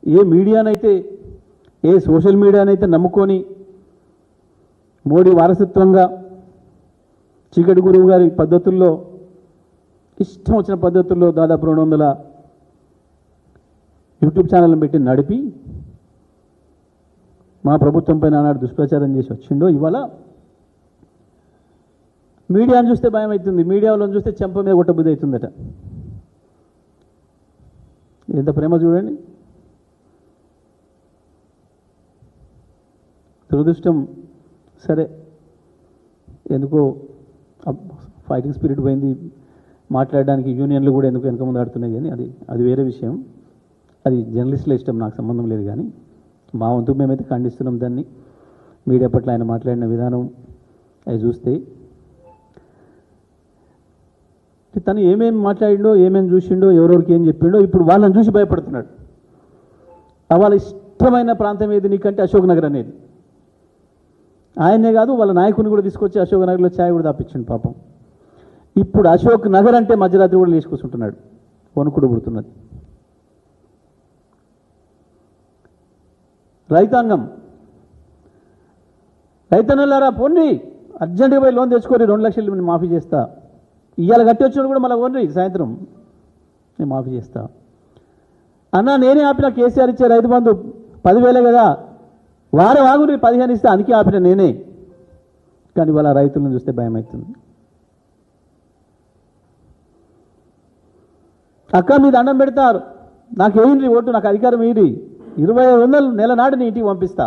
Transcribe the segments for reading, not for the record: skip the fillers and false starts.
ఏ మీడియానైతే ఏ social మీడియానైతే నమ్ముకొని మోడీ వారసత్వంగా చీకటి గురువు గారి పద్ధతుల్లో ఇష్టం వచ్చిన పద్ధతుల్లో దాదాపు 200 యూట్యూబ్ ఛానళ్ళను పెట్టి నడిపి మా ప్రభుత్వంపై నానాడు దుష్ప్రచారం చేసి వచ్చిండో ఇవాళ మీడియాను చూస్తే భయం అవుతుంది, మీడియాలో చూస్తే చెంప మీద కొట్టబుద్ధి అవుతుందట. ఎంత ప్రేమ చూడండి. దురదృష్టం సరే, ఎందుకో ఫైటింగ్ స్పిరిట్ పోయింది, మాట్లాడడానికి యూనియన్లు కూడా ఎందుకు వెనక ముందు ఆడుతున్నాయి, కానీ అది వేరే విషయం. అది జర్నలిస్టుల ఇష్టం, నాకు సంబంధం లేదు. కానీ మా వంతు మేమైతే ఖండిస్తున్నాం దాన్ని. మీడియా పట్ల ఆయన మాట్లాడిన విధానం అవి చూస్తే తను ఏమేమి మాట్లాడిండో, ఏమేమి చూసిండో, ఎవరెవరికి ఏం చెప్పిండో ఇప్పుడు వాళ్ళని చూసి భయపడుతున్నాడు. వాళ్ళ ఇష్టమైన ప్రాంతం ఏది నీకంటే అశోక్ నగర్ అనేది. ఆయనే కాదు, వాళ్ళ నాయకుని కూడా తీసుకొచ్చి అశోక్ నగర్లో ఛాయ్ కూడా తాపించండి పాపం. ఇప్పుడు అశోక్ నగర్ అంటే మధ్యరాత్రి కూడా లేచి కూర్చుంటున్నాడు, వణుకుడు పుడుతున్నది. రైతాంగం, రైతన్నలారా పోండి, అర్జెంటుగా పోయి లోన్ తెచ్చుకొని 2 లక్షలు నేను మాఫీ చేస్తా. ఇవాళ కట్టి వచ్చినప్పుడు కూడా మళ్ళీ పోండి, సాయంత్రం నేను మాఫీ చేస్తా. అన్న నేనే ఆపిన, కేసీఆర్ ఇచ్చే రైతు బంధు 10,000 కదా, వారం ఆగుని 15 ఇస్తే అందుకే ఆపిన నేనే. కానీ వాళ్ళ రైతులను చూస్తే భయం అవుతుంది. అక్క మీ దండం పెడతారు, నాకు వేయండి ఓటు, నాకు అధికారం వేయండి, 2500 నెల నాడు నీ ఇంటికి పంపిస్తా.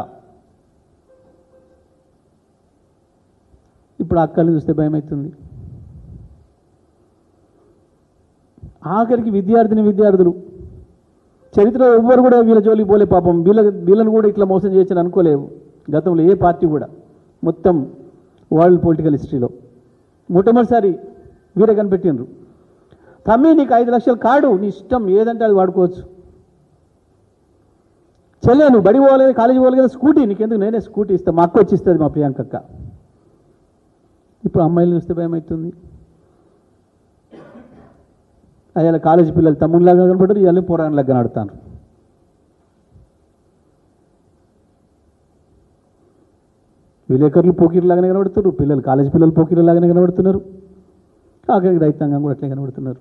ఇప్పుడు అక్కల్ని చూస్తే భయం అవుతుంది. ఆఖరికి విద్యార్థులు చరిత్రలో ఎవ్వరు కూడా వీళ్ళ జోలికి పోలే పాపం. వీళ్ళని కూడా ఇట్లా మోసం చేయొచ్చని అనుకోలేవు గతంలో ఏ పార్టీ కూడా, మొత్తం వరల్డ్ పొలిటికల్ హిస్టరీలో మొట్టమొదటిసారి వీరే కనిపెట్టినరు. తమ్మి నీకు 5 లక్షల కార్డు, నీ ఇష్టం ఏదంటే అది వాడుకోవచ్చు. చెల్లె నువ్వు బడి పోలేదు, కాలేజీ పోలేదు కదా, స్కూటీ నీకెందుకు, నేనే స్కూటీ ఇస్తా, మా అక్క వచ్చి ఇస్తుంది, మా ప్రియాంక అక్క. ఇప్పుడు అమ్మాయిలు చూస్తే భయం అవుతుంది. అయ్యాల కాలేజీ పిల్లలు తమ్ముళ్ళలాగా కనపడరు, ఇవాళ పోరాణలాగా కనబడతాను. విలేకరులు పోకీర్లాగానే కనబడుతున్నారు, కాలేజీ పిల్లలు పోకీర్లాగానే కనబడుతున్నారు, ఆఖరికి రైతాంగం కూడా అట్లే కనబడుతున్నారు.